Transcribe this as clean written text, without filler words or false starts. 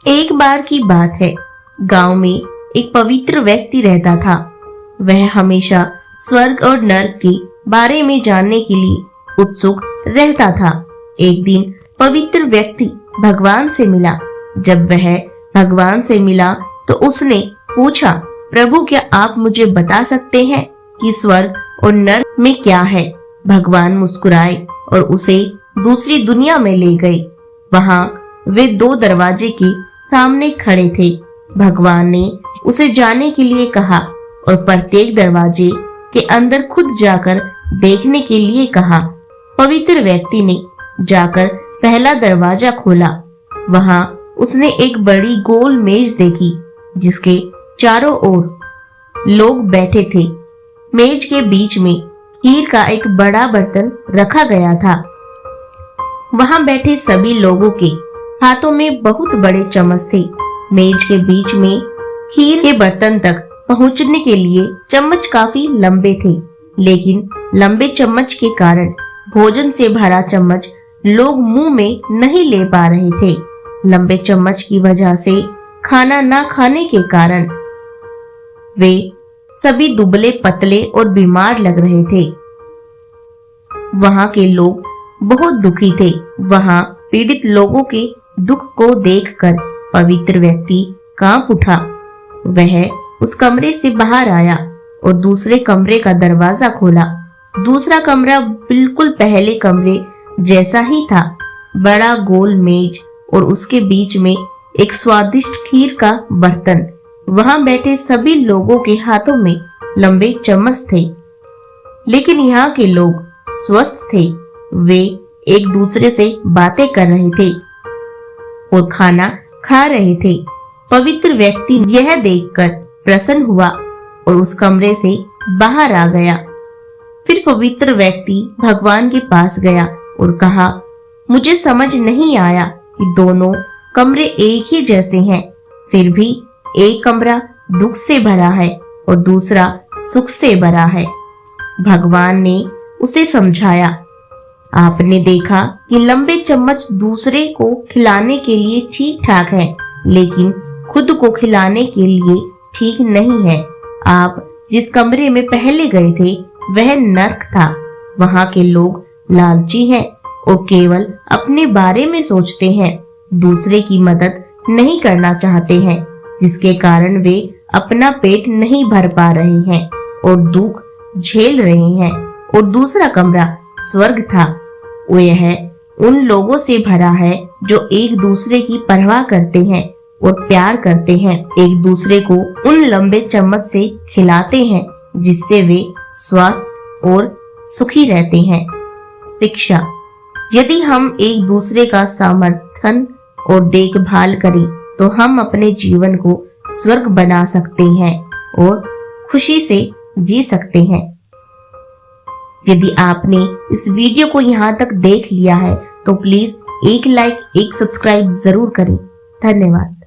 एक बार की बात है, गांव में एक पवित्र व्यक्ति रहता था। वह हमेशा स्वर्ग और नर्क के बारे में जानने के लिए उत्सुक रहता था। एक दिन पवित्र व्यक्ति भगवान से मिला। जब वह भगवान से मिला तो उसने पूछा, प्रभु क्या आप मुझे बता सकते हैं कि स्वर्ग और नर्क में क्या है? भगवान मुस्कुराए और उसे दूसरी दुनिया में ले गए। वहां वे दो दरवाजे के सामने खड़े थे। भगवान ने उसे जाने के लिए कहा और प्रत्येक दरवाजे के अंदर खुद जाकर देखने के लिए कहा। पवित्र व्यक्ति ने जाकर पहला दरवाजा खोला। वहां उसने एक बड़ी गोल मेज देखी जिसके चारों ओर लोग बैठे थे। मेज के बीच में खीर का एक बड़ा बर्तन रखा गया था। वहां बैठे सभी लोगों के हाथों में बहुत बड़े चम्मच थे। मेज के बीच में खीर के बर्तन तक पहुंचने के लिए चम्मच काफी लंबे थे, लेकिन लंबे चम्मच के कारण भोजन से भरा चम्मच लोग मुंह में नहीं ले पा रहे थे। लंबे चम्मच की वजह से खाना ना खाने के कारण वे सभी दुबले पतले और बीमार लग रहे थे। वहां के लोग बहुत दुखी थे। वहां पीड़ित लोगों के दुख को देखकर पवित्र व्यक्ति कांप उठा। वह उस कमरे से बाहर आया और दूसरे कमरे का दरवाजा खोला। दूसरा कमरा बिल्कुल पहले कमरे जैसा ही था। बड़ा गोल मेज और उसके बीच में एक स्वादिष्ट खीर का बर्तन। वहां बैठे सभी लोगों के हाथों में लंबे चम्मच थे, लेकिन यहाँ के लोग स्वस्थ थे। वे एक दूसरे से बातें कर रहे थे और खाना खा रहे थे। पवित्र व्यक्ति यह देखकर प्रसन्न हुआ और उस कमरे से बाहर आ गया। फिर पवित्र व्यक्ति भगवान के पास गया और कहा, मुझे समझ नहीं आया कि दोनों कमरे एक ही जैसे हैं, फिर भी एक कमरा दुख से भरा है और दूसरा सुख से भरा है। भगवान ने उसे समझाया, आपने देखा कि लंबे चम्मच दूसरे को खिलाने के लिए ठीक ठाक है, लेकिन खुद को खिलाने के लिए ठीक नहीं है। आप जिस कमरे में पहले गए थे वह नर्क था। वहां के लोग लालची हैं और केवल अपने बारे में सोचते हैं, दूसरे की मदद नहीं करना चाहते हैं, जिसके कारण वे अपना पेट नहीं भर पा रहे हैं और दुख झेल रहे हैं। और दूसरा कमरा स्वर्ग था। वह उन लोगों से भरा है जो एक दूसरे की परवाह करते हैं और प्यार करते हैं, एक दूसरे को उन लंबे चम्मच से खिलाते हैं जिससे वे स्वस्थ और सुखी रहते हैं। शिक्षा, यदि हम एक दूसरे का समर्थन और देखभाल करें तो हम अपने जीवन को स्वर्ग बना सकते हैं और खुशी से जी सकते हैं। यदि आपने इस वीडियो को यहाँ तक देख लिया है तो प्लीज एक लाइक, एक सब्सक्राइब जरूर करें। धन्यवाद।